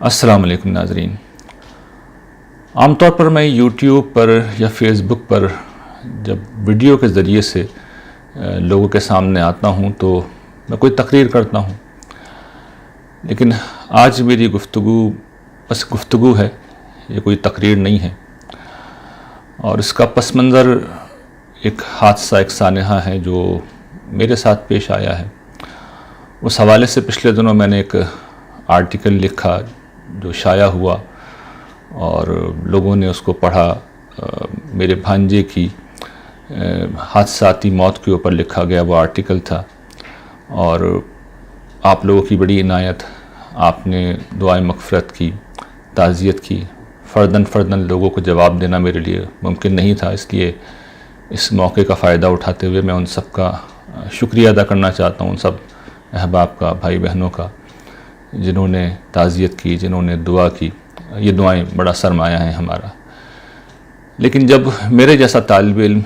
السلام علیکم ناظرین. عام طور پر میں یوٹیوب پر یا فیس بک پر جب ویڈیو کے ذریعے سے لوگوں کے سامنے آتا ہوں تو میں کوئی تقریر کرتا ہوں، لیکن آج میری گفتگو بس گفتگو ہے، یہ کوئی تقریر نہیں ہے. اور اس کا پس منظر ایک حادثہ، ایک سانحہ ہے جو میرے ساتھ پیش آیا ہے. اس حوالے سے پچھلے دنوں میں نے ایک آرٹیکل لکھا جو شائع ہوا اور لوگوں نے اس کو پڑھا. میرے بھانجے کی حادثاتی موت کے اوپر لکھا گیا وہ آرٹیکل تھا، اور آپ لوگوں کی بڑی عنایت، آپ نے دعائے مغفرت کی، تعزیت کی. فرداً لوگوں کو جواب دینا میرے لیے ممکن نہیں تھا، اس لیے اس موقع کا فائدہ اٹھاتے ہوئے میں ان سب کا شکریہ ادا کرنا چاہتا ہوں، ان سب احباب کا، بھائی بہنوں کا، جنہوں نے تعزیت کی، جنہوں نے دعا کی. یہ دعائیں بڑا سرمایہ ہیں ہمارا. لیکن جب میرے جیسا طالب علم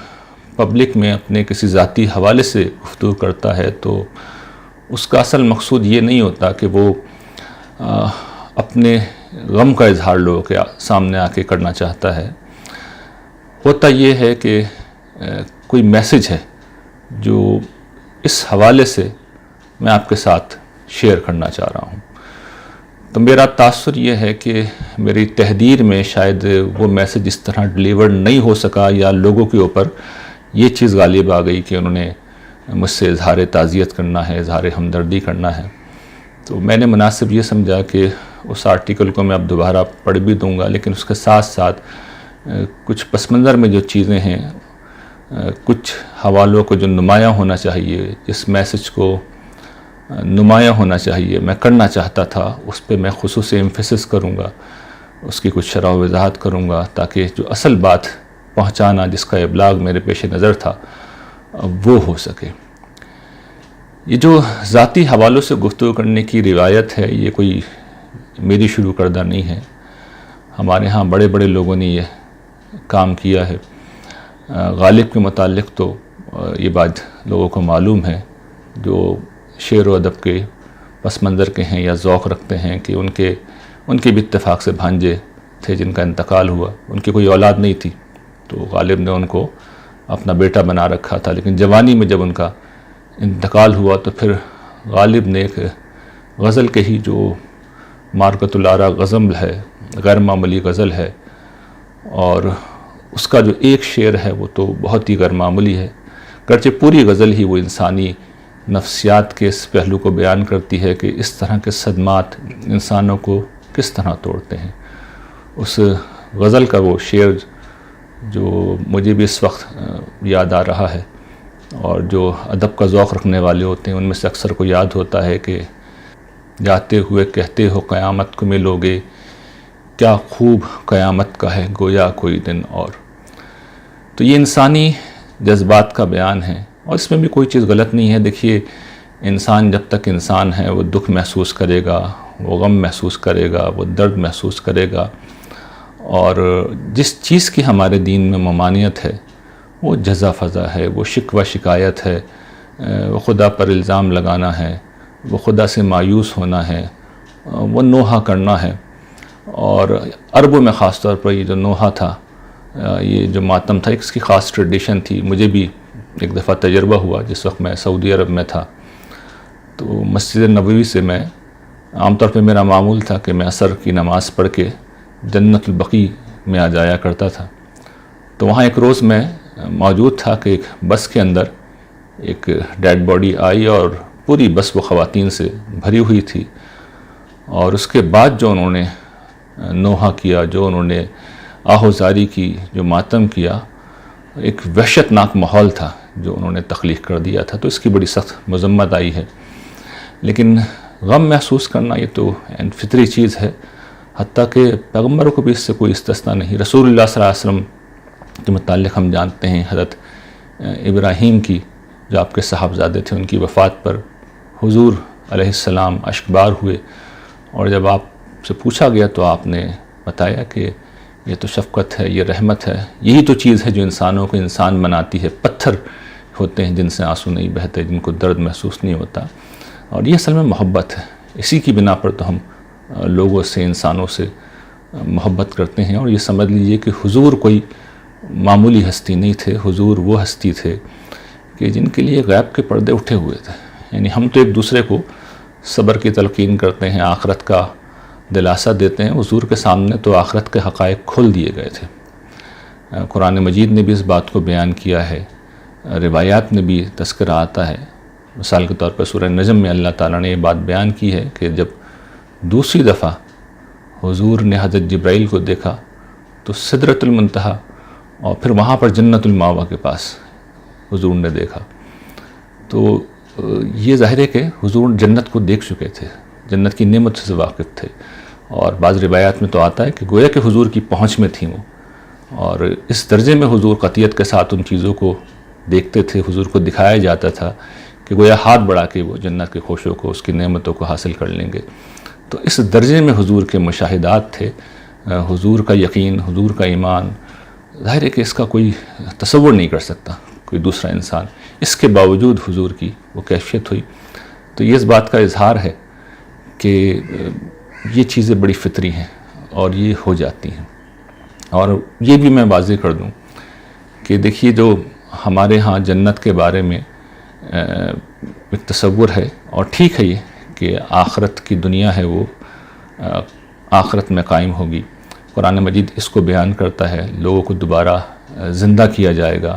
پبلک میں اپنے کسی ذاتی حوالے سے گفتگو کرتا ہے تو اس کا اصل مقصود یہ نہیں ہوتا کہ وہ اپنے غم کا اظہار لوگوں کے سامنے آ کے کرنا چاہتا ہے. ہوتا یہ ہے کہ کوئی میسج ہے جو اس حوالے سے میں آپ کے ساتھ شیئر کرنا چاہ رہا ہوں. تو میرا تاثر یہ ہے کہ میری تحریر میں شاید وہ میسج اس طرح ڈیلیور نہیں ہو سکا، یا لوگوں کے اوپر یہ چیز غالب آ گئی کہ انہوں نے مجھ سے اظہار تعزیت کرنا ہے، اظہار ہمدردی کرنا ہے. تو میں نے مناسب یہ سمجھا کہ اس آرٹیکل کو میں اب دوبارہ پڑھ بھی دوں گا، لیکن اس کے ساتھ ساتھ کچھ پس منظر میں جو چیزیں ہیں، کچھ حوالوں کو جو نمایاں ہونا چاہیے، جس میسج کو نمایاں ہونا چاہیے میں کرنا چاہتا تھا، اس پہ میں خصوصی ایمفیسس کروں گا، اس کی کچھ شرح و وضاحت کروں گا، تاکہ جو اصل بات پہنچانا، جس کا ابلاغ میرے پیش نظر تھا، وہ ہو سکے. یہ جو ذاتی حوالوں سے گفتگو کرنے کی روایت ہے، یہ کوئی میری شروع کردہ نہیں ہے. ہمارے ہاں بڑے بڑے لوگوں نے یہ کام کیا ہے. غالب کے متعلق تو یہ بات لوگوں کو معلوم ہے، جو شعر و ادب کے پس منظر کے ہیں یا ذوق رکھتے ہیں، کہ ان کے بھی اتفاق سے بھانجے تھے جن کا انتقال ہوا. ان کی کوئی اولاد نہیں تھی تو غالب نے ان کو اپنا بیٹا بنا رکھا تھا، لیکن جوانی میں جب ان کا انتقال ہوا تو پھر غالب نے ایک غزل کے ہی، جو مارکۃ العرا غزل ہے، غیر معمولی غزل ہے، اور اس کا جو ایک شعر ہے وہ تو بہت ہی غیر معمولی ہے. گرچہ پوری غزل ہی وہ انسانی نفسیات کے اس پہلو کو بیان کرتی ہے کہ اس طرح کے صدمات انسانوں کو کس طرح توڑتے ہیں. اس غزل کا وہ شعر جو مجھے بھی اس وقت یاد آ رہا ہے، اور جو ادب کا ذوق رکھنے والے ہوتے ہیں ان میں سے اکثر کو یاد ہوتا ہے کہ جاتے ہوئے کہتے ہو قیامت کو ملوگے، کیا خوب قیامت کا ہے گویا کوئی دن اور. تو یہ انسانی جذبات کا بیان ہے، اور اس میں بھی کوئی چیز غلط نہیں ہے. دیکھیے، انسان جب تک انسان ہے وہ دکھ محسوس کرے گا، وہ غم محسوس کرے گا، وہ درد محسوس کرے گا. اور جس چیز کی ہمارے دین میں ممانعت ہے وہ جزا فضا ہے، وہ شکوہ شکایت ہے، وہ خدا پر الزام لگانا ہے، وہ خدا سے مایوس ہونا ہے، وہ نوحہ کرنا ہے. اور عربوں میں خاص طور پر یہ جو نوحہ تھا، یہ جو ماتم تھا، اس کی خاص ٹریڈیشن تھی. مجھے بھی ایک دفعہ تجربہ ہوا جس وقت میں سعودی عرب میں تھا. تو مسجد نبوی سے میں عام طور پہ میرا معمول تھا کہ میں عصر کی نماز پڑھ کے جنت البقیع میں آ جایا کرتا تھا. تو وہاں ایک روز میں موجود تھا کہ ایک بس کے اندر ایک ڈیڈ باڈی آئی، اور پوری بس وہ خواتین سے بھری ہوئی تھی. اور اس کے بعد جو انہوں نے نوحہ کیا، جو انہوں نے آہوزاری کی، جو ماتم کیا، ایک وحشت ناک ماحول تھا جو انہوں نے تخلیق کر دیا تھا. تو اس کی بڑی سخت مذمت آئی ہے. لیکن غم محسوس کرنا یہ تو فطری چیز ہے، حتیٰ کہ پیغمبروں کو بھی اس سے کوئی استثناء نہیں. رسول اللہ صلی اللہ علیہ وسلم کے متعلق ہم جانتے ہیں، حضرت ابراہیم کی، جو آپ کے صاحبزادے تھے، ان کی وفات پر حضور علیہ السلام اشکبار ہوئے. اور جب آپ سے پوچھا گیا تو آپ نے بتایا کہ یہ تو شفقت ہے، یہ رحمت ہے، یہی تو چیز ہے جو انسانوں کو انسان بناتی ہے. پتھر ہوتے ہیں جن سے آنسو نہیں بہتے، جن کو درد محسوس نہیں ہوتا، اور یہ اصل میں محبت ہے. اسی کی بنا پر تو ہم لوگوں سے، انسانوں سے محبت کرتے ہیں، اور یہ سمجھ لیجئے کہ حضور کوئی معمولی ہستی نہیں تھے، حضور وہ ہستی تھے کہ جن کے لیے غیب کے پردے اٹھے ہوئے تھے۔ یعنی ہم تو ایک دوسرے کو صبر کی تلقین کرتے ہیں، آخرت کا دلاسا دیتے ہیں، حضور کے سامنے تو آخرت کے حقائق کھول دیے گئے تھے۔ قرآن مجید نے بھی اس بات کو بیان کیا ہے، روایات میں بھی تذکرہ آتا ہے۔ مثال کے طور پر سورہ نجم میں اللہ تعالیٰ نے یہ بات بیان کی ہے کہ جب دوسری دفعہ حضور نے حضرت جبرائیل کو دیکھا تو سدرۃ المنتہا اور پھر وہاں پر جنت المأویٰ کے پاس حضور نے دیکھا، تو یہ ظاہر ہے کہ حضور جنت کو دیکھ چکے تھے، جنت کی نعمت سے واقف تھے، اور بعض روایات میں تو آتا ہے کہ گویا کہ حضور کی پہنچ میں تھیں وہ، اور اس درجے میں حضور قطعیت کے ساتھ ان چیزوں کو دیکھتے تھے، حضور کو دکھایا جاتا تھا کہ گویا ہاتھ بڑھا کے وہ جنت کے خوشوں کو، اس کی نعمتوں کو حاصل کر لیں گے۔ تو اس درجے میں حضور کے مشاہدات تھے، حضور کا یقین، حضور کا ایمان، ظاہر ہے کہ اس کا کوئی تصور نہیں کر سکتا کوئی دوسرا انسان۔ اس کے باوجود حضور کی وہ کیفیت ہوئی، تو یہ اس بات کا اظہار ہے کہ یہ چیزیں بڑی فطری ہیں اور یہ ہو جاتی ہیں۔ اور یہ بھی میں واضح کر دوں کہ دیکھیے، جو ہمارے ہاں جنت کے بارے میں ایک تصور ہے، اور ٹھیک ہے یہ کہ آخرت کی دنیا ہے، وہ آخرت میں قائم ہوگی۔ قرآن مجید اس کو بیان کرتا ہے، لوگوں کو دوبارہ زندہ کیا جائے گا،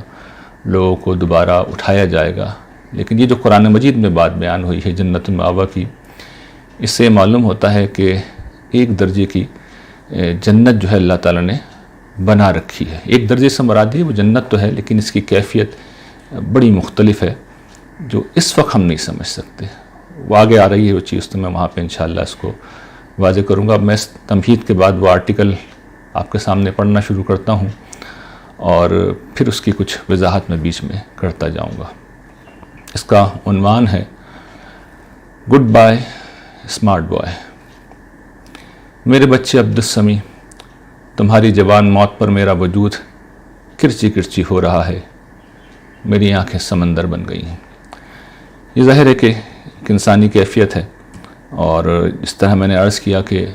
لوگوں کو دوبارہ اٹھایا جائے گا۔ لیکن یہ جو قرآن مجید میں بات بیان ہوئی ہے جنت المأویٰ کی، اس سے معلوم ہوتا ہے کہ ایک درجے کی جنت جو ہے اللہ تعالیٰ نے بنا رکھی ہے۔ ایک درجے سے مراد ہے وہ جنت تو ہے، لیکن اس کی کیفیت بڑی مختلف ہے جو اس وقت ہم نہیں سمجھ سکتے۔ وہ آگے آ رہی ہے وہ چیز، تو میں وہاں پہ انشاءاللہ اس کو واضح کروں گا۔ اب میں اس تمہید کے بعد وہ آرٹیکل آپ کے سامنے پڑھنا شروع کرتا ہوں، اور پھر اس کی کچھ وضاحت میں بیچ میں کرتا جاؤں گا۔ اس کا عنوان ہے گڈ بائے اسمارٹ بوائے۔ میرے بچے عبدالسمیع، تمہاری جوان موت پر میرا وجود کرچی کرچی ہو رہا ہے، میری آنکھیں سمندر بن گئی ہیں۔ یہ ظاہر ہے کہ ایک انسانی کیفیت ہے، اور اس طرح میں نے عرض کیا کہ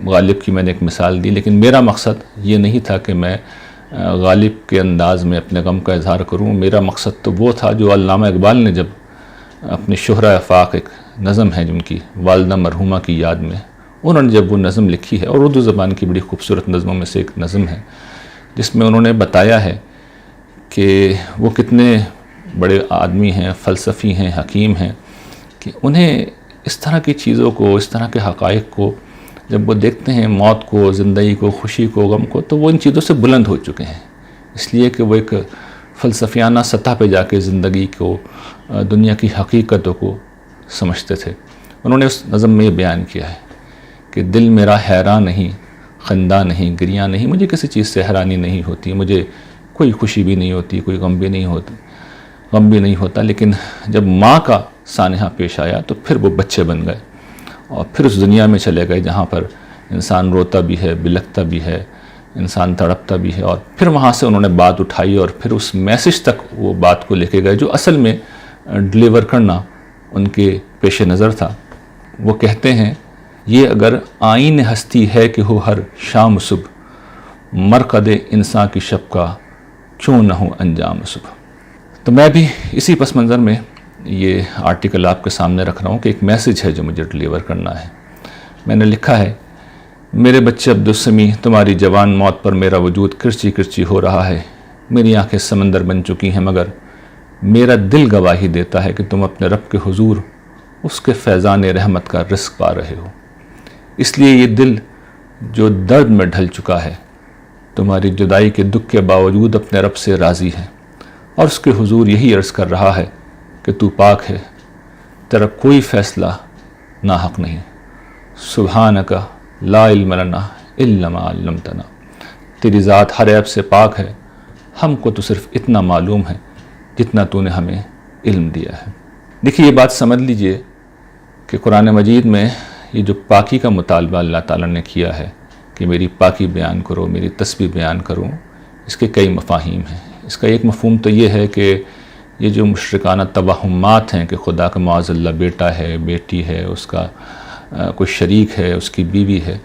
غالب کی میں نے ایک مثال دی، لیکن میرا مقصد یہ نہیں تھا کہ میں غالب کے انداز میں اپنے غم کا اظہار کروں۔ میرا مقصد تو وہ تھا جو علامہ اقبال نے جب اپنی شہرہ آفاق، ایک نظم ہے جن کی والدہ مرحومہ کی یاد میں، انہوں نے جب وہ نظم لکھی ہے، اور اردو زبان کی بڑی خوبصورت نظموں میں سے ایک نظم ہے، جس میں انہوں نے بتایا ہے کہ وہ کتنے بڑے آدمی ہیں، فلسفی ہیں، حکیم ہیں، کہ انہیں اس طرح کی چیزوں کو، اس طرح کے حقائق کو جب وہ دیکھتے ہیں، موت کو، زندگی کو، خوشی کو، غم کو، تو وہ ان چیزوں سے بلند ہو چکے ہیں، اس لیے کہ وہ ایک فلسفیانہ سطح پہ جا کے زندگی کو، دنیا کی حقیقتوں کو سمجھتے تھے۔ انہوں نے اس نظم میں یہ بیان کیا ہے کہ دل میرا حیران نہیں، خندہ نہیں، گریاں نہیں، مجھے کسی چیز سے حیرانی نہیں ہوتی، مجھے کوئی خوشی بھی نہیں ہوتی، کوئی غم بھی نہیں ہوتا، لیکن جب ماں کا سانحہ پیش آیا تو پھر وہ بچے بن گئے، اور پھر اس دنیا میں چلے گئے جہاں پر انسان روتا بھی ہے، بلکتا بھی ہے، انسان تڑپتا بھی ہے، اور پھر وہاں سے انہوں نے بات اٹھائی اور پھر اس میسج تک وہ بات کو لے کے گئے جو اصل میں ڈلیور کرنا ان کے پیش نظر تھا۔ وہ کہتے ہیں، یہ اگر آئین ہستی ہے کہ ہو ہر شام صبح، مرقد انسان کی شب کا کیوں نہ ہو انجام صبح۔ تو میں بھی اسی پس منظر میں یہ آرٹیکل آپ کے سامنے رکھ رہا ہوں کہ ایک میسج ہے جو مجھے ڈلیور کرنا ہے۔ میں نے لکھا ہے، میرے بچے عبدالسمیع، تمہاری جوان موت پر میرا وجود کرچی کرچی ہو رہا ہے، میری آنکھیں سمندر بن چکی ہیں، مگر میرا دل گواہی دیتا ہے کہ تم اپنے رب کے حضور اس کے فیضان رحمت کا رزق پا رہے ہو۔ اس لیے یہ دل جو درد میں ڈھل چکا ہے، تمہاری جدائی کے دکھ کے باوجود اپنے رب سے راضی ہے، اور اس کے حضور یہی عرض کر رہا ہے کہ تو پاک ہے، تیرا کوئی فیصلہ ناحق نہیں، سبحانک لا علم لنا الا ما علمتنا، تیری ذات ہر عیب سے پاک ہے، ہم کو تو صرف اتنا معلوم ہے جتنا تو نے ہمیں علم دیا ہے۔ دیکھیے، یہ بات سمجھ لیجئے کہ قرآن مجید میں یہ جو پاکی کا مطالبہ اللہ تعالیٰ نے کیا ہے کہ میری پاکی بیان کرو، میری تسبیح بیان کرو، اس کے کئی مفاہیم ہیں۔ اس کا ایک مفہوم تو یہ ہے کہ یہ جو مشرکانہ توہمات ہیں کہ خدا کا معاذ اللہ بیٹا ہے، بیٹی ہے، اس کا کوئی شریک ہے، اس کی بیوی ہے،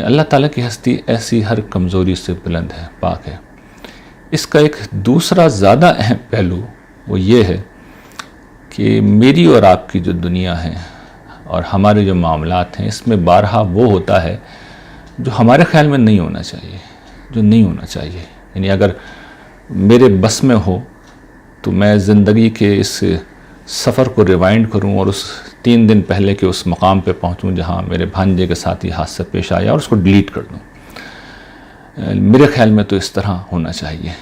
اللہ تعالیٰ کی ہستی ایسی ہر کمزوری سے بلند ہے، پاک ہے۔ اس کا ایک دوسرا زیادہ اہم پہلو وہ یہ ہے کہ میری اور آپ کی جو دنیا ہے اور ہمارے جو معاملات ہیں، اس میں بارہا وہ ہوتا ہے جو ہمارے خیال میں نہیں ہونا چاہیے، جو نہیں ہونا چاہیے۔ یعنی اگر میرے بس میں ہو تو میں زندگی کے اس سفر کو ریوائنڈ کروں اور اس 3 دن پہلے کے اس مقام پہ پہنچوں جہاں میرے بھانجے کے ساتھ یہ حادثہ پیش آیا اور اس کو ڈیلیٹ کر دوں۔ میرے خیال میں تو اس طرح ہونا چاہیے،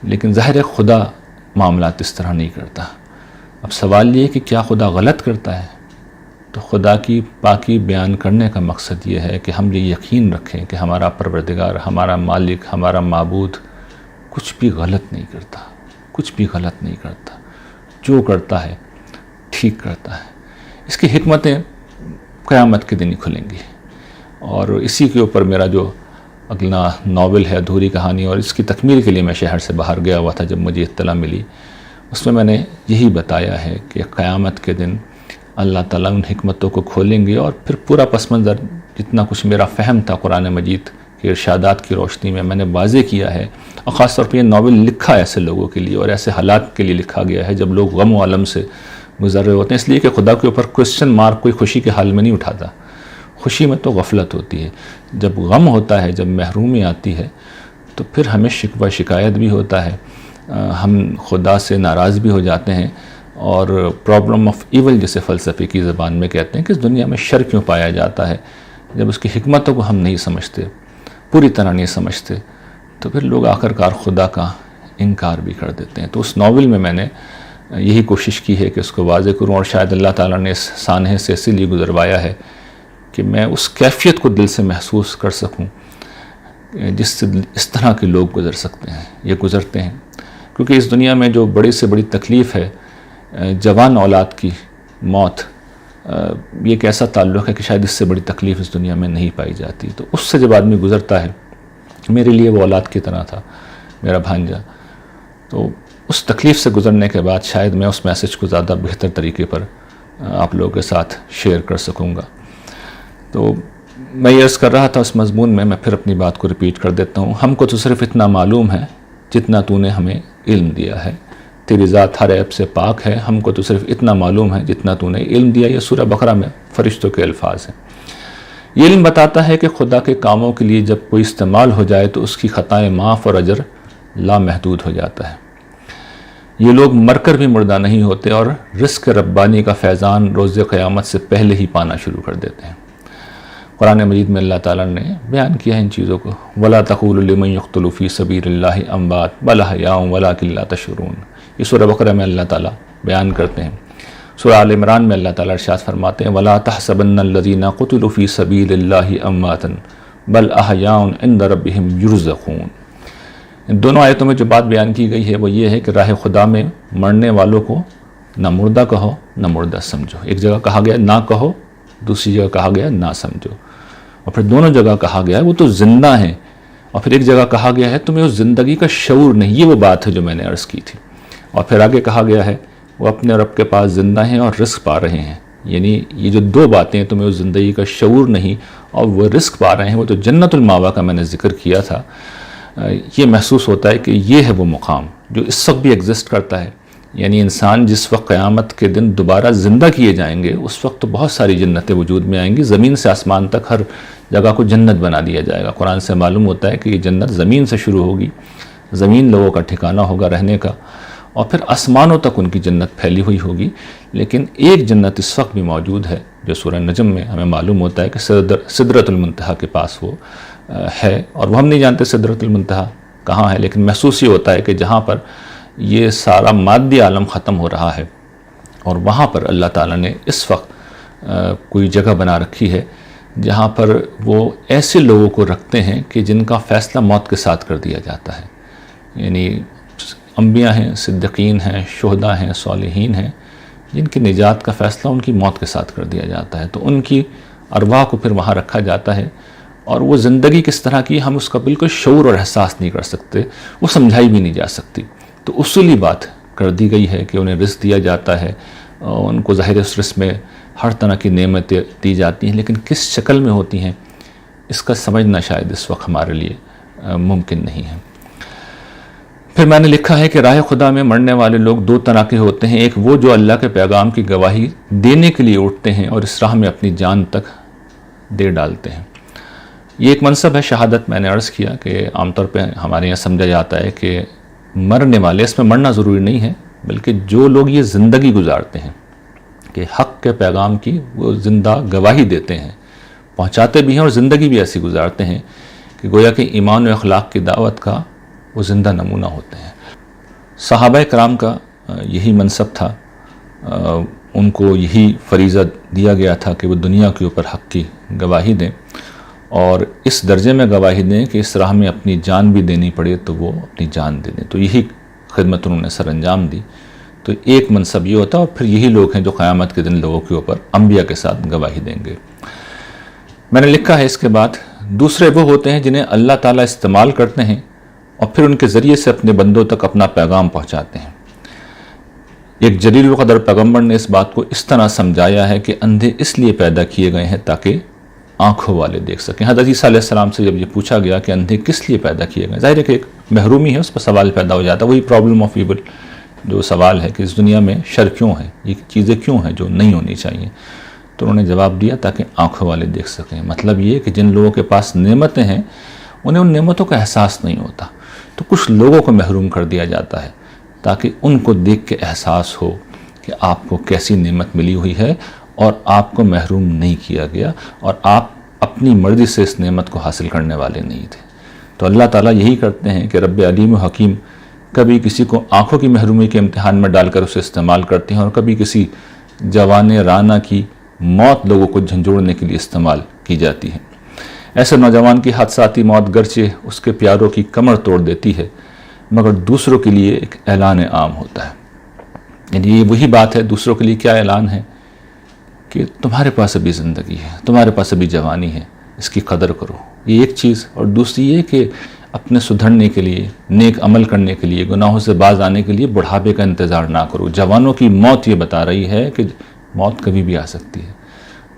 لیکن ظاہر ہے خدا معاملات اس طرح نہیں کرتا۔ اب سوال یہ کہ کیا خدا غلط کرتا ہے؟ تو خدا کی پاکی بیان کرنے کا مقصد یہ ہے کہ ہم یہ یقین رکھیں کہ ہمارا پروردگار، ہمارا مالک، ہمارا معبود کچھ بھی غلط نہیں کرتا، کچھ بھی غلط نہیں کرتا، جو کرتا ہے ٹھیک کرتا ہے۔ اس کی حکمتیں قیامت کے دن ہی کھلیں گی، اور اسی کے اوپر میرا جو اگلا ناول ہے ادھوری کہانی، اور اس کی تکمیل کے لیے میں شہر سے باہر گیا ہوا تھا جب مجھے اطلاع ملی، اس میں نے یہی بتایا ہے کہ قیامت کے دن اللہ تعالیٰ ان حکمتوں کو کھولیں گے، اور پھر پورا پس منظر جتنا کچھ میرا فہم تھا قرآن مجید کے ارشادات کی روشنی میں نے واضح کیا ہے۔ اور خاص طور پہ یہ ناول لکھا ایسے لوگوں کے لیے اور ایسے حالات کے لیے لکھا گیا ہے جب لوگ غم و علم سے گزر رہے ہوتے ہیں، اس لیے کہ خدا کے اوپر کوسچن مارک کوئی خوشی کے حال میں نہیں اٹھاتا۔ خوشی میں تو غفلت ہوتی ہے، جب غم ہوتا ہے، جب محرومی آتی ہے، تو پھر ہمیں شکوہ شکایت بھی ہوتا ہے، ہم خدا سے ناراض بھی ہو جاتے ہیں، اور پرابلم آف ایول جسے فلسفے کی زبان میں کہتے ہیں کہ اس دنیا میں شر کیوں پایا جاتا ہے۔ جب اس کی حکمتوں کو ہم نہیں سمجھتے، پوری طرح نہیں سمجھتے، تو پھر لوگ آخرکار خدا کا انکار بھی کر دیتے ہیں۔ تو اس ناول میں نے یہی کوشش کی ہے کہ اس کو واضح کروں، اور شاید اللہ تعالیٰ نے اس سانحے سے اسی لیے گزروایا ہے کہ میں اس کیفیت کو دل سے محسوس کر سکوں جس سے اس طرح کے لوگ گزر سکتے ہیں، یہ گزرتے ہیں۔ کیونکہ اس دنیا میں جو بڑی سے بڑی تکلیف ہے جوان اولاد کی موت، یہ ایک ایسا تعلق ہے کہ شاید اس سے بڑی تکلیف اس دنیا میں نہیں پائی جاتی۔ تو اس سے جب آدمی گزرتا ہے، میرے لیے وہ اولاد کی طرح تھا میرا بھانجا، تو اس تکلیف سے گزرنے کے بعد شاید میں اس میسج کو زیادہ بہتر طریقے پر آپ لوگوں کے ساتھ شیئر کر سکوں گا۔ تو میں یہ عرض کر رہا تھا اس مضمون میں پھر اپنی بات کو ریپیٹ کر دیتا ہوں۔ ہم کو تو صرف اتنا معلوم ہے جتنا تو نے ہمیں علم دیا ہے، تیری ذات ہر عیب سے پاک ہے، ہم کو تو صرف اتنا معلوم ہے جتنا تو نے علم دیا۔ یہ سورہ بقرہ میں فرشتوں کے الفاظ ہیں۔ یہ علم بتاتا ہے کہ خدا کے کاموں کے لیے جب کوئی استعمال ہو جائے تو اس کی خطائیں معاف اور اجر لامحدود ہو جاتا ہے۔ یہ لوگ مر کر بھی مردہ نہیں ہوتے اور رزق ربانی کا فیضان روز قیامت سے پہلے ہی پانا شروع کر دیتے ہیں۔ قرآن مجید میں اللہ تعالیٰ نے بیان کیا ہے ان چیزوں کو، وَلَا تَقُولُوا لِمَن يُقْتَلُ فِي سَبِيلِ اللَّهِ أَمْوَاتٌ بَلْ أَحْيَاءٌ وَلَٰكِن لَّا تَشْعُرُونَ۔ یہ سورہ بقرہ میں اللہ تعالیٰ بیان کرتے ہیں۔ سورہ آل عمران میں اللہ تعالیٰ ارشاد فرماتے ہیں وَلَا تَحْسَبَنَّ الَّذِينَ قُتِلُوا فِي سَبِيلِ اللَّهِ أَمْوَاتًا بَلْ أَحْيَاءٌ عِندَ رَبِّهِمْ يُرْزَقُونَ۔ ان دونوں آیتوں میں جو بات بیان کی گئی ہے وہ یہ ہے کہ راہ خدا میں مرنے والوں کو نہ مردہ کہو نہ مردہ سمجھو۔ ایک جگہ کہا گیا نہ کہو، دوسری جگہ کہا گیا نہ سمجھو، اور پھر دونوں جگہ کہا گیا ہے وہ تو زندہ ہیں، اور پھر ایک جگہ کہا گیا ہے تمہیں اس زندگی کا شعور نہیں۔ یہ وہ بات ہے جو میں نے عرض کی تھی۔ اور پھر آگے کہا گیا ہے وہ اپنے رب کے پاس زندہ ہیں اور رزق پا رہے ہیں۔ یعنی یہ جو دو باتیں، تمہیں اس زندگی کا شعور نہیں اور وہ رزق پا رہے ہیں، وہ تو جنت الماوا کا میں نے ذکر کیا تھا۔ یہ محسوس ہوتا ہے کہ یہ ہے وہ مقام جو اس وقت بھی ایگزسٹ کرتا ہے۔ یعنی انسان جس وقت قیامت کے دن دوبارہ زندہ کیے جائیں گے، اس وقت تو بہت ساری جنتیں وجود میں آئیں گی، زمین سے آسمان تک ہر جگہ کو جنت بنا دیا جائے گا۔ قرآن سے معلوم ہوتا ہے کہ یہ جنت زمین سے شروع ہوگی، زمین لوگوں کا ٹھکانہ ہوگا رہنے کا، اور پھر آسمانوں تک ان کی جنت پھیلی ہوئی ہوگی۔ لیکن ایک جنت اس وقت بھی موجود ہے جو سورہ نجم میں ہمیں معلوم ہوتا ہے کہ سدرۃ المنتہا کے پاس وہ ہے، اور وہ ہم نہیں جانتے سدرۃ المنتہا کہاں ہے، لیکن محسوس یہ ہوتا ہے کہ جہاں پر یہ سارا مادی عالم ختم ہو رہا ہے، اور وہاں پر اللہ تعالیٰ نے اس وقت کوئی جگہ بنا رکھی ہے جہاں پر وہ ایسے لوگوں کو رکھتے ہیں کہ جن کا فیصلہ موت کے ساتھ کر دیا جاتا ہے۔ یعنی انبیاء ہیں، صدیقین ہیں، شہداء ہیں، صالحین ہیں، جن کی نجات کا فیصلہ ان کی موت کے ساتھ کر دیا جاتا ہے۔ تو ان کی ارواح کو پھر وہاں رکھا جاتا ہے، اور وہ زندگی کس طرح کی ہم اس کا بالکل شعور اور احساس نہیں کر سکتے، وہ سمجھائی بھی نہیں جا سکتی۔ تو اصولی بات کر دی گئی ہے کہ انہیں رزق دیا جاتا ہے، ان کو ظاہر اس رزق میں ہر طرح کی نعمتیں دی جاتی ہیں، لیکن کس شکل میں ہوتی ہیں اس کا سمجھنا شاید اس وقت ہمارے لیے ممکن نہیں ہے۔ پھر میں نے لکھا ہے کہ راہ خدا میں مرنے والے لوگ دو طرح کے ہوتے ہیں، ایک وہ جو اللہ کے پیغام کی گواہی دینے کے لیے اٹھتے ہیں اور اس راہ میں اپنی جان تک دے ڈالتے ہیں۔ یہ ایک منصب ہے شہادت۔ میں نے عرض کیا کہ عام طور پہ ہمارے یہاں سمجھا جاتا ہے کہ مرنے والے، اس میں مرنا ضروری نہیں ہے، بلکہ جو لوگ یہ زندگی گزارتے ہیں کہ حق کے پیغام کی وہ زندہ گواہی دیتے ہیں، پہنچاتے بھی ہیں اور زندگی بھی ایسی گزارتے ہیں کہ گویا کہ ایمان و اخلاق کی دعوت کا وہ زندہ نمونہ ہوتے ہیں۔ صحابہ کرام کا یہی منصب تھا، ان کو یہی فریضہ دیا گیا تھا کہ وہ دنیا کے اوپر حق کی گواہی دیں، اور اس درجے میں گواہی دیں کہ اس راہ میں اپنی جان بھی دینی پڑے تو وہ اپنی جان دے دیں۔ تو یہی خدمت انہوں نے سر انجام دی۔ تو ایک منصب یہ ہوتا ہے، اور پھر یہی لوگ ہیں جو قیامت کے دن لوگوں کے اوپر انبیاء کے ساتھ گواہی دیں گے۔ میں نے لکھا ہے اس کے بعد دوسرے وہ ہوتے ہیں جنہیں اللہ تعالیٰ استعمال کرتے ہیں اور پھر ان کے ذریعے سے اپنے بندوں تک اپنا پیغام پہنچاتے ہیں۔ ایک جلیل القدر پیغمبر نے اس بات کو اس طرح سمجھایا ہے کہ اندھے اس لیے پیدا کیے گئے ہیں تاکہ آنکھوں والے دیکھ سکیں۔ حضرت عیسیٰ علیہ السلام سے جب یہ پوچھا گیا کہ اندھے کس لیے پیدا کیے گئے، ظاہر ہے کہ ایک محرومی ہے، اس پر سوال پیدا ہو جاتا ہے، وہی پرابلم آف ایول جو سوال ہے کہ اس دنیا میں شر کیوں ہے، یہ چیزیں کیوں ہیں جو نہیں ہونی چاہیے۔ تو انہوں نے جواب دیا تاکہ آنکھوں والے دیکھ سکیں۔ مطلب یہ کہ جن لوگوں کے پاس نعمتیں ہیں انہیں ان نعمتوں کا احساس نہیں ہوتا، تو کچھ لوگوں کو محروم کر دیا جاتا ہے تاکہ ان کو دیکھ کے احساس ہو کہ آپ کو کیسی نعمت ملی ہوئی ہے اور آپ کو محروم نہیں کیا گیا، اور آپ اپنی مرضی سے اس نعمت کو حاصل کرنے والے نہیں تھے۔ تو اللہ تعالیٰ یہی کرتے ہیں کہ رب علیم و حکیم کبھی کسی کو آنکھوں کی محرومی کے امتحان میں ڈال کر اسے استعمال کرتے ہیں، اور کبھی کسی جوان رانا کی موت لوگوں کو جھنجھوڑنے کے لیے استعمال کی جاتی ہے۔ ایسے نوجوان کی حادثاتی موت گرچہ اس کے پیاروں کی کمر توڑ دیتی ہے، مگر دوسروں کے لیے ایک اعلان عام ہوتا ہے۔ یعنی یہ وہی بات ہے، دوسروں کے لیے کیا اعلان ہے کہ تمہارے پاس ابھی زندگی ہے، تمہارے پاس ابھی جوانی ہے، اس کی قدر کرو، یہ ایک چیز۔ اور دوسری یہ کہ اپنے سدھرنے کے لیے، نیک عمل کرنے کے لیے، گناہوں سے باز آنے کے لیے بڑھاپے کا انتظار نہ کرو۔ جوانوں کی موت یہ بتا رہی ہے کہ موت کبھی بھی آ سکتی ہے،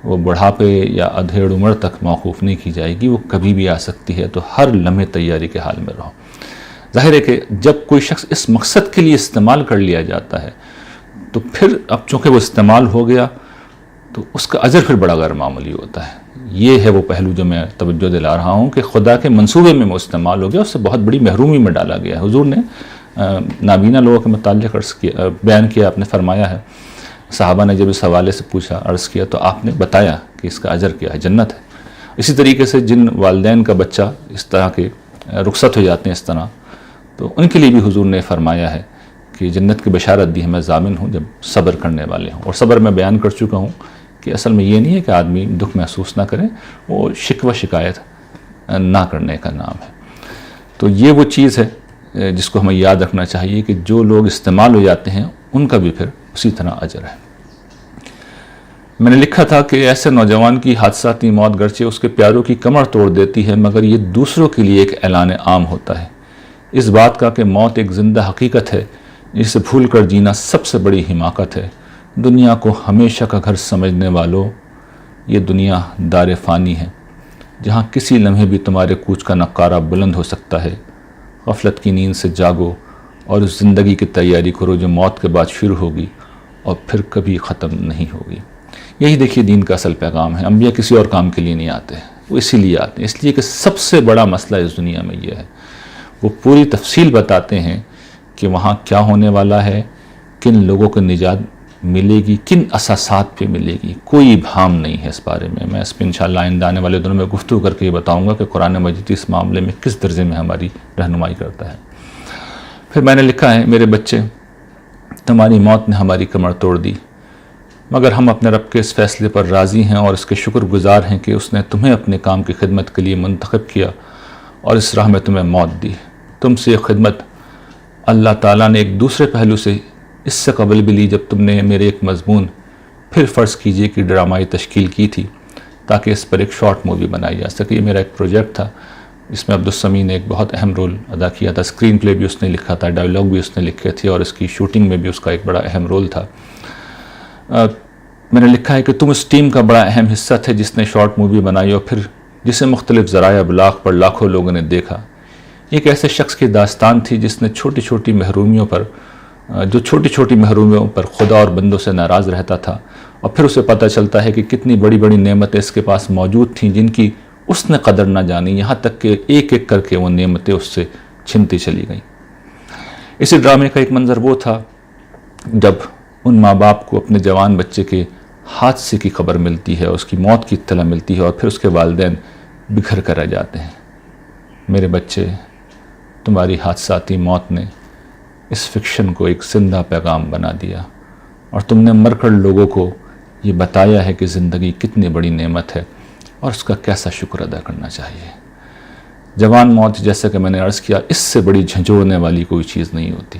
وہ بڑھاپے یا ادھیڑ عمر تک موقوف نہیں کی جائے گی، وہ کبھی بھی آ سکتی ہے، تو ہر لمحے تیاری کے حال میں رہو۔ ظاہر ہے کہ جب کوئی شخص اس مقصد کے لیے استعمال کر لیا جاتا ہے تو پھر اب چونکہ وہ استعمال ہو گیا تو اس کا اجر پھر بڑا غیر معمولی ہوتا ہے۔ یہ ہے وہ پہلو جو میں توجہ دلا رہا ہوں کہ خدا کے منصوبے میں وہ استعمال ہو گیا، اس سے بہت بڑی محرومی میں ڈالا گیا ہے۔ حضور نے نابینا لوگوں کے متعلق بیان کیا، آپ نے فرمایا ہے، صحابہ نے جب اس حوالے سے پوچھا، عرض کیا، تو آپ نے بتایا کہ اس کا اجر کیا ہے، جنت ہے۔ اسی طریقے سے جن والدین کا بچہ اس طرح کے رخصت ہو جاتے ہیں اس طرح، تو ان کے لیے بھی حضور نے فرمایا ہے کہ جنت کی بشارت دی ہے، میں ضامن ہوں جب صبر کرنے والے ہوں۔ اور صبر میں بیان کر چکا ہوں کہ اصل میں یہ نہیں ہے کہ آدمی دکھ محسوس نہ کرے، وہ شکوہ شکایت نہ کرنے کا نام ہے۔ تو یہ وہ چیز ہے جس کو ہمیں یاد رکھنا چاہیے کہ جو لوگ استعمال ہو جاتے ہیں ان کا بھی پھر اسی طرح اجر ہے۔ میں نے لکھا تھا کہ ایسے نوجوان کی حادثاتی موت گرچہ اس کے پیاروں کی کمر توڑ دیتی ہے، مگر یہ دوسروں کے لیے ایک اعلان عام ہوتا ہے، اس بات کا کہ موت ایک زندہ حقیقت ہے جسے بھول کر جینا سب سے بڑی حماقت ہے۔ دنیا کو ہمیشہ کا گھر سمجھنے والوں، یہ دنیا دار فانی ہے جہاں کسی لمحے بھی تمہارے کوچ کا نقارہ بلند ہو سکتا ہے۔ غفلت کی نیند سے جاگو اور اس زندگی کی تیاری کرو جو موت کے بعد شروع ہوگی اور پھر کبھی ختم نہیں ہوگی۔ یہی دیکھیے دین کا اصل پیغام ہے۔ انبیاء کسی اور کام کے لیے نہیں آتے، وہ اسی لیے آتے ہیں، اس لیے کہ سب سے بڑا مسئلہ اس دنیا میں یہ ہے۔ وہ پوری تفصیل بتاتے ہیں کہ وہاں کیا ہونے والا ہے، کن لوگوں کو نجات ملے گی، کن اساسات پہ ملے گی، کوئی ابہام نہیں ہے اس بارے میں۔ میں اس پہ انشاءاللہ آئندہ آنے والے دنوں میں گفتگو کر کے یہ بتاؤں گا کہ قرآن مجید اس معاملے میں کس درجے میں ہماری رہنمائی کرتا ہے۔ پھر میں نے لکھا ہے، میرے بچے، تمہاری موت نے ہماری کمر توڑ دی، مگر ہم اپنے رب کے اس فیصلے پر راضی ہیں اور اس کے شکر گزار ہیں کہ اس نے تمہیں اپنے کام کی خدمت کے لیے منتخب کیا اور اس راہ میں تمہیں موت دی۔ تم سے یہ خدمت اللہ تعالیٰ نے ایک دوسرے پہلو سے اس سے قبل بھی لی، جب تم نے میرے ایک مضمون پھر فرض کیجئے کہ ڈرامائی تشکیل کی تھی تاکہ اس پر ایک شارٹ مووی بنائی جا سکے۔ یہ میرا ایک پروجیکٹ تھا، اس میں عبدالسمیع نے ایک بہت اہم رول ادا کیا تھا، اسکرین پلے بھی اس نے لکھا تھا، ڈائیلاگ بھی اس نے لکھے تھے، اور اس کی شوٹنگ میں بھی اس کا ایک بڑا اہم رول تھا۔ میں نے لکھا ہے کہ تم اس ٹیم کا بڑا اہم حصہ تھے جس نے شارٹ مووی بنائی اور پھر جسے مختلف ذرائع ابلاغ پر لاکھوں لوگوں نے دیکھا۔ ایک ایسے شخص کی داستان تھی جس نے چھوٹی چھوٹی محرومیوں پر خدا اور بندوں سے ناراض رہتا تھا، اور پھر اسے پتہ چلتا ہے کہ کتنی بڑی بڑی نعمتیں اس کے پاس موجود تھیں جن کی اس نے قدر نہ جانی، یہاں تک کہ ایک ایک کر کے وہ نعمتیں اس سے چھنتی چلی گئیں۔ اسی ڈرامے کا ایک منظر وہ تھا جب ان ماں باپ کو اپنے جوان بچے کے حادثے کی خبر ملتی ہے، اس کی موت کی اطلاع ملتی ہے، اور پھر اس کے والدین بکھر کر رہ جاتے ہیں۔ میرے بچے، تمہاری حادثاتی موت نے اس فکشن کو ایک زندہ پیغام بنا دیا، اور تم نے مر کر لوگوں کو یہ بتایا ہے کہ زندگی کتنی بڑی نعمت ہے اور اس کا کیسا شکر ادا کرنا چاہیے۔ جوان موت، جیسا کہ میں نے عرض کیا، اس سے بڑی جھنجھوڑنے والی کوئی چیز نہیں ہوتی،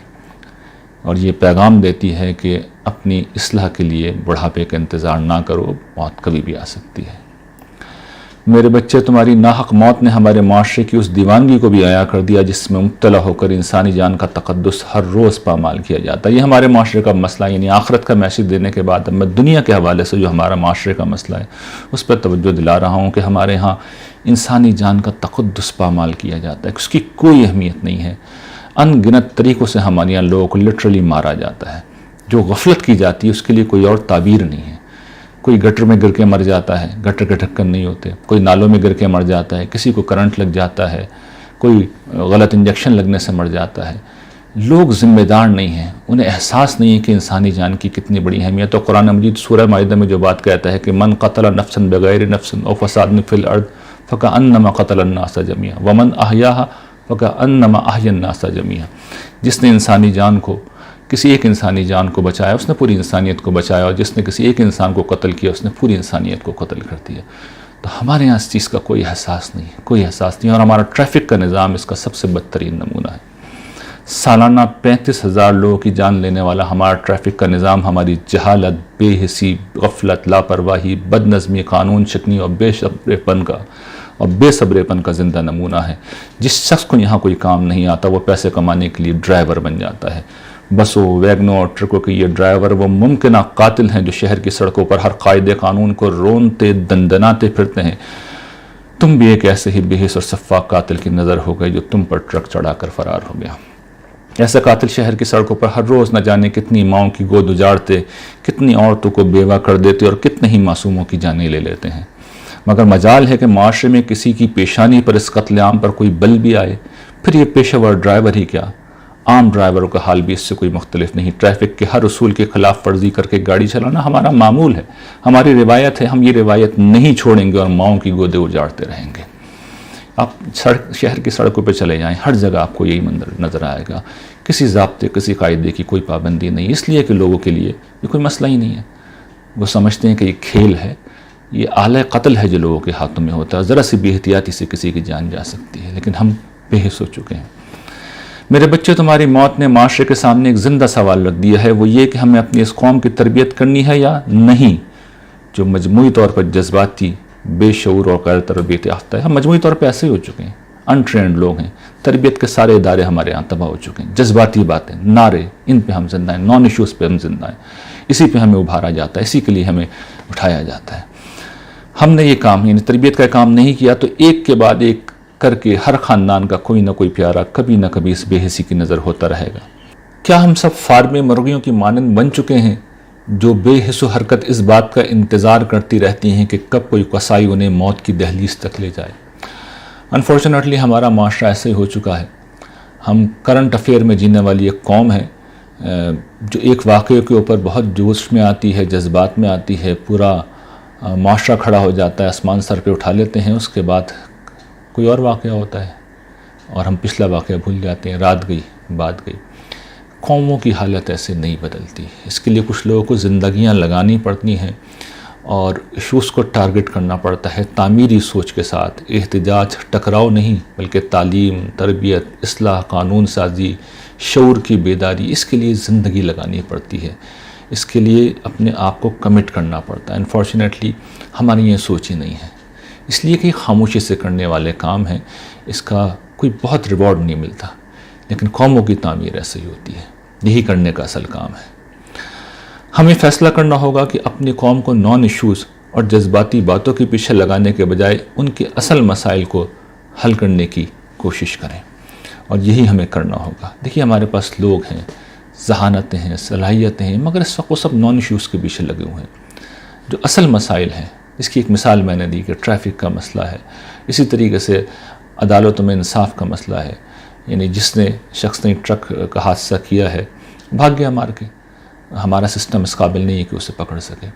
اور یہ پیغام دیتی ہے کہ اپنی اصلاح کے لیے بڑھاپے کا انتظار نہ کرو، موت کبھی بھی آ سکتی ہے۔ میرے بچے، تمہاری ناحق موت نے ہمارے معاشرے کی اس دیوانگی کو بھی عیاں کر دیا جس میں مبتلا ہو کر انسانی جان کا تقدس ہر روز پامال کیا جاتا ہے۔ یہ ہمارے معاشرے کا مسئلہ، یعنی آخرت کا میسج دینے کے بعد اب میں دنیا کے حوالے سے جو ہمارا معاشرے کا مسئلہ ہے اس پر توجہ دلا رہا ہوں کہ ہمارے ہاں انسانی جان کا تقدس پامال کیا جاتا ہے، اس کی کوئی اہمیت نہیں ہے۔ ان گنت طریقوں سے ہمارے یہاں لوگوں کو لٹرلی مارا جاتا ہے۔ جو غفلت کی جاتی ہے اس کے لیے کوئی اور تعبیر نہیں ہے۔ کوئی گٹر میں گر کے مر جاتا ہے، گٹر کے ڈھکن نہیں ہوتے، کوئی نالوں میں گر کے مر جاتا ہے، کسی کو کرنٹ لگ جاتا ہے، کوئی غلط انجیکشن لگنے سے مر جاتا ہے۔ لوگ ذمہ دار نہیں ہیں، انہیں احساس نہیں ہے کہ انسانی جان کی کتنی بڑی اہمیت۔ تو قرآن مجید سورہ مائدہ میں جو بات کہتا ہے کہ من قتل نفسا بغیر نفس او فساد فی الارض فکأنما قتل الناس جميعا ومن احیاها فکأنما احیا الناس جميعا، جس نے انسانی جان کو، کسی ایک انسانی جان کو بچایا اس نے پوری انسانیت کو بچایا، اور جس نے کسی ایک انسان کو قتل کیا اس نے پوری انسانیت کو قتل کر دیا۔ تو ہمارے یہاں اس چیز کا کوئی احساس نہیں ہے، کوئی احساس نہیں، اور ہمارا ٹریفک کا نظام اس کا سب سے بدترین نمونہ ہے۔ سالانہ 35,000 لوگوں کی جان لینے والا ہمارا ٹریفک کا نظام ہماری جہالت، بے حسی، غفلت، لاپرواہی، بد نظمی، قانون شکنی اور بے صبرے پن کا زندہ نمونہ ہے۔ جس شخص کو یہاں کوئی کام نہیں آتا وہ پیسے کمانے کے لیے ڈرائیور بن جاتا ہے۔ بسوں، ویگنوں اور ٹرکوں کے یہ ڈرائیور وہ ممکنہ قاتل ہیں جو شہر کی سڑکوں پر ہر قاعدے قانون کو رونتے دندناتے پھرتے ہیں۔ تم بھی ایک ایسے ہی بے حس اور سفاک قاتل کی نظر ہو گئے جو تم پر ٹرک چڑھا کر فرار ہو گیا۔ ایسا قاتل شہر کی سڑکوں پر ہر روز نہ جانے کتنی ماؤں کی گود اجاڑتے، کتنی عورتوں کو بیوہ کر دیتے اور کتنے ہی معصوموں کی جانیں لے لیتے ہیں۔ مگر مجال ہے کہ معاشرے میں کسی کی پیشانی پر اس قتل عام پر کوئی بل بھی آئے، پھر یہ پیشہ ور ڈرائیور ہی کیا، عام ڈرائیوروں کا حال بھی اس سے کوئی مختلف نہیں۔ ٹریفک کے ہر اصول کے خلاف ورزی کر کے گاڑی چلانا ہمارا معمول ہے، ہماری روایت ہے، ہم یہ روایت نہیں چھوڑیں گے اور ماؤں کی گودیں اجاڑتے رہیں گے۔ آپ شہر کی سڑکوں پہ چلے جائیں، ہر جگہ آپ کو یہی منظر نظر آئے گا۔ کسی ضابطے، کسی قاعدے کی کوئی پابندی نہیں، اس لیے کہ لوگوں کے لیے یہ کوئی مسئلہ ہی نہیں ہے۔ وہ سمجھتے ہیں کہ یہ کھیل ہے، یہ آلہ قتل ہے جو لوگوں کے ہاتھوں میں ہوتا ہے، ذرا سی بے احتیاطی سے کسی کی جان جا سکتی ہے، لیکن ہم بے حس ہو چکے ہیں۔ میرے بچے، تمہاری موت نے معاشرے کے سامنے ایک زندہ سوال رکھ دیا ہے، وہ یہ کہ ہمیں اپنی اس قوم کی تربیت کرنی ہے یا نہیں، جو مجموعی طور پر جذباتی، بے شعور اور غیر تربیت یافتہ ہے۔ ہم مجموعی طور پہ ایسے ہی ہو چکے ہیں، انٹرینڈ لوگ ہیں، تربیت کے سارے ادارے ہمارے یہاں تباہ ہو چکے ہیں۔ جذباتی باتیں، نعرے، ان پہ ہم زندہ ہیں، نان ایشوز پہ ہم زندہ ہیں، اسی پہ ہمیں ابھارا جاتا ہے، اسی کے لیے ہمیں اٹھایا جاتا ہے۔ ہم نے یہ کام، یعنی تربیت کا کام نہیں کیا تو ایک کے بعد ایک کر کے ہر خاندان کا کوئی نہ کوئی پیارا کبھی نہ کبھی اس بے حسی کی نظر ہوتا رہے گا۔ کیا ہم سب فارم مرغیوں کی مانند بن چکے ہیں جو بے حس و حرکت اس بات کا انتظار کرتی رہتی ہیں کہ کب کوئی قصائی انہیں موت کی دہلیز تک لے جائے؟ انفارچونیٹلی ہمارا معاشرہ ایسے ہی ہو چکا ہے۔ ہم کرنٹ افیئر میں جینے والی ایک قوم ہے جو ایک واقعے کے اوپر بہت جوش میں آتی ہے، جذبات میں آتی ہے، پورا معاشرہ کھڑا ہو جاتا ہے، آسمان سر پہ اٹھا لیتے ہیں، اس کے بعد کوئی اور واقعہ ہوتا ہے اور ہم پچھلا واقعہ بھول جاتے ہیں، رات گئی بات گئی۔ قوموں کی حالت ایسے نہیں بدلتی، اس کے لیے کچھ لوگوں کو زندگیاں لگانی پڑتی ہیں اور ایشوز کو ٹارگٹ کرنا پڑتا ہے تعمیری سوچ کے ساتھ۔ احتجاج، ٹکراؤ نہیں، بلکہ تعلیم، تربیت، اصلاح، قانون سازی، شعور کی بیداری، اس کے لیے زندگی لگانی پڑتی ہے، اس کے لیے اپنے آپ کو کمٹ کرنا پڑتا ہے۔ انفارچونیٹلی ہماری یہ سوچ ہی نہیں ہے، اس لیے کہ خاموشی سے کرنے والے کام ہیں، اس کا کوئی بہت ریوارڈ نہیں ملتا، لیکن قوموں کی تعمیر ایسے ہی ہوتی ہے، یہی کرنے کا اصل کام ہے۔ ہمیں فیصلہ کرنا ہوگا کہ اپنی قوم کو نان ایشوز اور جذباتی باتوں کے پیچھے لگانے کے بجائے ان کے اصل مسائل کو حل کرنے کی کوشش کریں، اور یہی ہمیں کرنا ہوگا۔ دیکھیے ہمارے پاس لوگ ہیں، ذہانتیں ہیں، صلاحیتیں ہیں، مگر اس وقت وہ سب نان ایشوز کے پیچھے لگے ہوئے ہیں۔ جو اصل مسائل ہیں، اس کی ایک مثال میں نے دی کہ ٹریفک کا مسئلہ ہے، اسی طریقے سے عدالتوں میں انصاف کا مسئلہ ہے، یعنی جس نے شخص نے ٹرک کا حادثہ کیا ہے بھاگ گیا مار کے، ہمارا سسٹم اس قابل نہیں ہے کہ اسے پکڑ سکے۔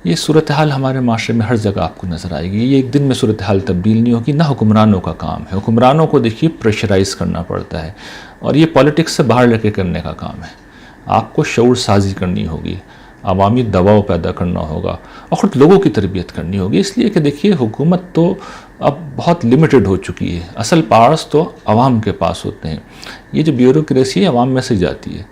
یہ صورتحال ہمارے معاشرے میں ہر جگہ آپ کو نظر آئے گی۔ یہ ایک دن میں صورتحال تبدیل نہیں ہوگی، نہ حکمرانوں کا کام ہے۔ حکمرانوں کو دیکھیے پریشرائز کرنا پڑتا ہے، اور یہ پولیٹکس سے باہر لے کے کرنے کا کام ہے۔ آپ کو شعور سازی کرنی ہوگی، عوامی دباؤ پیدا کرنا ہوگا، اور خود لوگوں کی تربیت کرنی ہوگی، اس لیے کہ دیکھیے حکومت تو اب بہت لمیٹڈ ہو چکی ہے، اصل پاورز تو عوام کے پاس ہوتے ہیں۔ یہ جو بیوروکریسی ہے عوام میں سے جاتی ہے،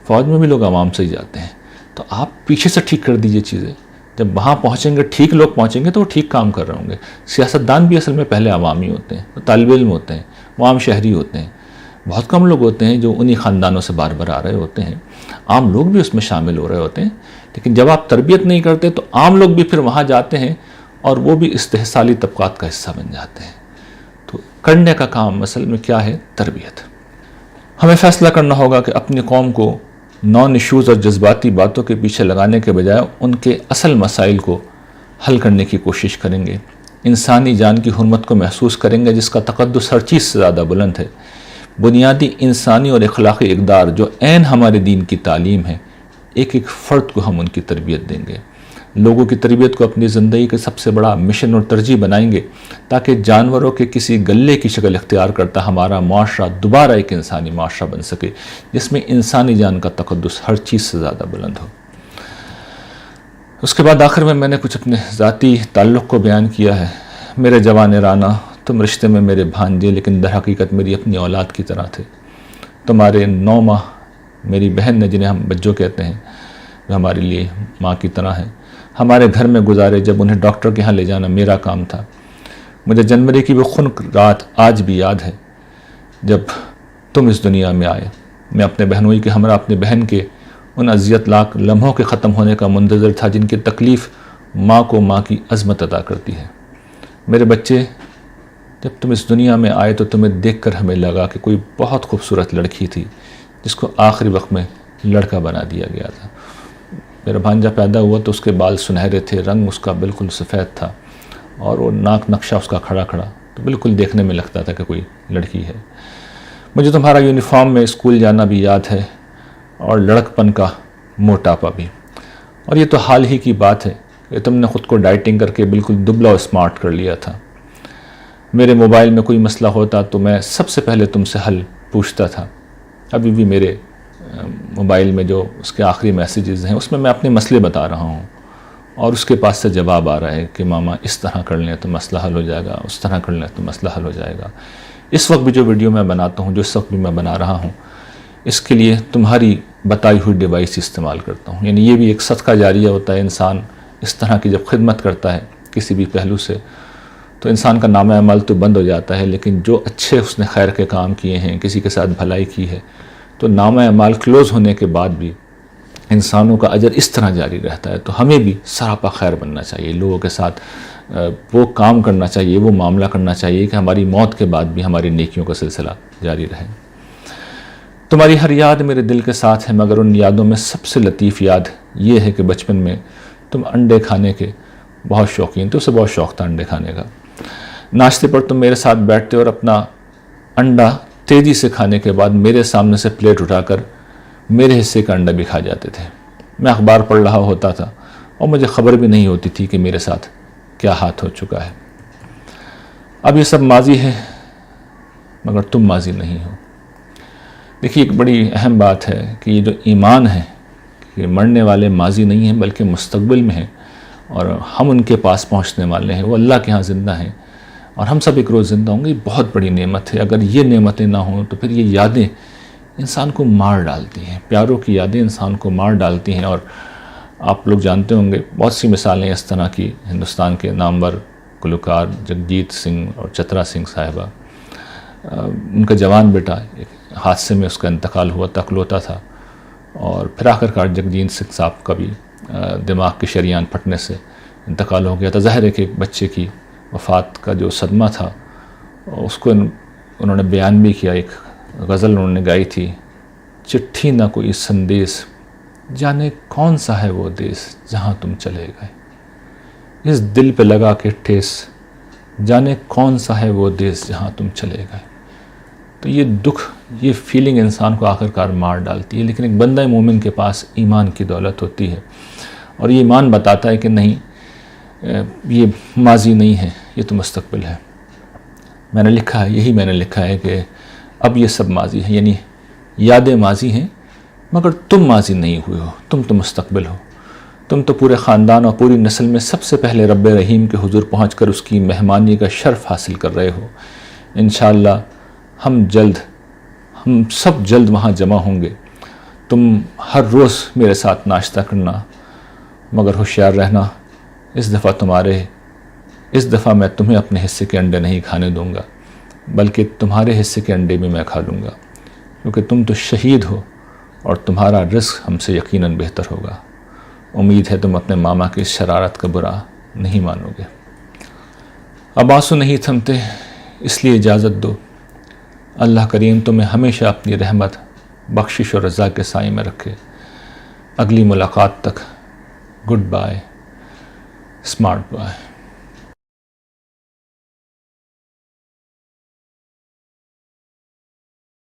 فوج میں بھی لوگ عوام سے ہی جاتے ہیں۔ تو آپ پیچھے سے ٹھیک کر دیجئے چیزیں، جب وہاں پہنچیں گے، ٹھیک لوگ پہنچیں گے تو وہ ٹھیک کام کر رہے ہوں گے۔ سیاستدان بھی اصل میں پہلے عوامی ہوتے ہیں، وہ طالب علم ہوتے ہیں، وہ عام شہری ہوتے ہیں، بہت کم لوگ ہوتے ہیں جو انہی خاندانوں سے بار بار آ رہے ہوتے ہیں۔ عام لوگ بھی اس میں شامل ہو رہے ہوتے ہیں، لیکن جب آپ تربیت نہیں کرتے تو عام لوگ بھی پھر وہاں جاتے ہیں اور وہ بھی استحصالی طبقات کا حصہ بن جاتے ہیں۔ تو کرنے کا کام اصل میں کیا ہے؟ تربیت۔ ہمیں فیصلہ کرنا ہوگا کہ اپنی قوم کو نان ایشوز اور جذباتی باتوں کے پیچھے لگانے کے بجائے ان کے اصل مسائل کو حل کرنے کی کوشش کریں گے، انسانی جان کی حرمت کو محسوس کریں گے جس کا تقدس ہر چیز سے زیادہ بلند ہے، بنیادی انسانی اور اخلاقی اقدار جو عین ہمارے دین کی تعلیم ہے، ایک ایک فرد کو ہم ان کی تربیت دیں گے، لوگوں کی تربیت کو اپنی زندگی کا سب سے بڑا مشن اور ترجیح بنائیں گے تاکہ جانوروں کے کسی گلے کی شکل اختیار کرتا ہمارا معاشرہ دوبارہ ایک انسانی معاشرہ بن سکے جس میں انسانی جان کا تقدس ہر چیز سے زیادہ بلند ہو۔ اس کے بعد آخر میں نے کچھ اپنے ذاتی تعلق کو بیان کیا ہے۔ میرے جوان رانا، تم رشتے میں میرے بھانجے لیکن در حقیقت میری اپنی اولاد کی طرح تھے۔ تمہارے 9 ماہ میری بہن نے، جنہیں ہم بچوں کہتے ہیں، جو ہمارے لیے ماں کی طرح ہیں، ہمارے گھر میں گزارے جب انہیں ڈاکٹر کے ہاں لے جانا میرا کام تھا۔ مجھے جنوری کی وہ خنک رات آج بھی یاد ہے جب تم اس دنیا میں آئے۔ میں اپنے بہنوئی کے ہمراہ اپنے بہن کے ان اذیت لاک لمحوں کے ختم ہونے کا منتظر تھا جن کی تکلیف ماں کو ماں کی عظمت عطا کرتی ہے۔ میرے بچے، جب تم اس دنیا میں آئے تو تمہیں دیکھ کر ہمیں لگا کہ کوئی بہت خوبصورت لڑکی تھی جس کو آخری وقت میں لڑکا بنا دیا گیا تھا۔ میرا بھانجا پیدا ہوا تو اس کے بال سنہرے تھے، رنگ اس کا بالکل سفید تھا، اور وہ ناک نقشہ اس کا کھڑا کھڑا تو بالکل دیکھنے میں لگتا تھا کہ کوئی لڑکی ہے۔ مجھے تمہارا یونیفارم میں اسکول جانا بھی یاد ہے، اور لڑکپن کا موٹاپا بھی۔ اور یہ تو حال ہی کی بات ہے کہ تم نے خود کو ڈائٹنگ کر کے بالکل دبلا اور اسمارٹ کر لیا تھا۔ میرے موبائل میں کوئی مسئلہ ہوتا تو میں سب سے پہلے تم سے حل پوچھتا تھا۔ ابھی بھی میرے موبائل میں جو اس کے آخری میسیجز ہیں اس میں اپنے مسئلے بتا رہا ہوں، اور اس کے پاس سے جواب آ رہا ہے کہ ماما اس طرح کر لیں تو مسئلہ حل ہو جائے گا، اس طرح کر لیں تو مسئلہ حل ہو جائے گا۔ اس وقت بھی جو ویڈیو میں بناتا ہوں، جو اس وقت بھی میں بنا رہا ہوں، اس کے لیے تمہاری بتائی ہوئی ڈیوائس استعمال کرتا ہوں۔ یعنی یہ بھی ایک صدقہ جاریہ ہوتا ہے۔ انسان اس طرح کی جب خدمت کرتا ہے کسی بھی پہلو سے تو انسان کا نامہ اعمال تو بند ہو جاتا ہے، لیکن جو اچھے اس نے خیر کے کام کیے ہیں، کسی کے ساتھ بھلائی کی ہے، تو نامہ اعمال کلوز ہونے کے بعد بھی انسانوں کا اجر اس طرح جاری رہتا ہے۔ تو ہمیں بھی سراپا خیر بننا چاہیے، لوگوں کے ساتھ وہ کام کرنا چاہیے، وہ معاملہ کرنا چاہیے کہ ہماری موت کے بعد بھی ہماری نیکیوں کا سلسلہ جاری رہے۔ تمہاری ہر یاد میرے دل کے ساتھ ہے، مگر ان یادوں میں سب سے لطیف یاد یہ ہے کہ بچپن میں تم انڈے کھانے کے بہت شوقین تھے، اسے بہت شوق تھا انڈے کھانے کا۔ ناشتے پر تم میرے ساتھ بیٹھتے اور اپنا انڈا تیزی سے کھانے کے بعد میرے سامنے سے پلیٹ اٹھا کر میرے حصے کا انڈا بھی کھا جاتے تھے۔ میں اخبار پڑھ رہا ہوتا تھا اور مجھے خبر بھی نہیں ہوتی تھی کہ میرے ساتھ کیا ہاتھ ہو چکا ہے۔ اب یہ سب ماضی ہے، مگر تم ماضی نہیں ہو۔ دیکھیے ایک بڑی اہم بات ہے کہ یہ جو ایمان ہے کہ مرنے والے ماضی نہیں ہیں بلکہ مستقبل میں ہیں، اور ہم ان کے پاس پہنچنے والے ہیں، وہ اللہ کے ہاں زندہ ہیں، اور ہم سب ایک روز زندہ ہوں گے۔ یہ بہت بڑی نعمت ہے۔ اگر یہ نعمتیں نہ ہوں تو پھر یہ یادیں انسان کو مار ڈالتی ہیں، پیاروں کی یادیں انسان کو مار ڈالتی ہیں۔ اور آپ لوگ جانتے ہوں گے بہت سی مثالیں اس طرح کی، ہندوستان کے نامور گلوکار جگجیت سنگھ اور چترا سنگھ صاحبہ، ان کا جوان بیٹا ایک حادثے میں اس کا انتقال ہوا، تکلوتا تھا، اور پھر آخر کار جگجیت سنگھ صاحب کا بھی دماغ کے شریان پھٹنے سے انتقال ہو گیا تھا۔ ظاہر ہے کہ ایک بچے کی وفات کا جو صدمہ تھا اس کو انہوں نے بیان بھی کیا، ایک غزل انہوں نے گائی تھی، چٹھی نہ کوئی سندیس، جانے کون سا ہے وہ دیس جہاں تم چلے گئے، اس دل پہ لگا کے ٹھیس، جانے کون سا ہے وہ دیس جہاں تم چلے گئے۔ تو یہ دکھ، یہ فیلنگ انسان کو آخر کار مار ڈالتی ہے، لیکن ایک بندہ مومن کے پاس ایمان کی دولت ہوتی ہے، اور یہ ایمان بتاتا ہے کہ نہیں، یہ ماضی نہیں ہے، یہ تو مستقبل ہے۔ میں نے لکھا ہے، یہی میں نے لکھا ہے کہ اب یہ سب ماضی ہے، یعنی یادیں ماضی ہیں مگر تم ماضی نہیں ہوئے ہو، تم تو مستقبل ہو۔ تم تو پورے خاندان اور پوری نسل میں سب سے پہلے رب رحیم کے حضور پہنچ کر اس کی مہمانی کا شرف حاصل کر رہے ہو۔ انشاءاللہ ہم سب جلد وہاں جمع ہوں گے۔ تم ہر روز میرے ساتھ ناشتہ کرنا، مگر ہوشیار رہنا، اس دفعہ میں تمہیں اپنے حصے کے انڈے نہیں کھانے دوں گا، بلکہ تمہارے حصے کے انڈے بھی میں کھا لوں گا، کیونکہ تم تو شہید ہو اور تمہارا رزق ہم سے یقیناً بہتر ہوگا۔ امید ہے تم اپنے ماما کی اس شرارت کا برا نہیں مانو گے۔ اب آنسو نہیں تھمتے، اس لیے اجازت دو، اللہ کریم تمہیں ہمیشہ اپنی رحمت، بخشش اور رضا کے سائے میں رکھے۔ اگلی ملاقات تک گڈ بائے، اسمارٹ بائے۔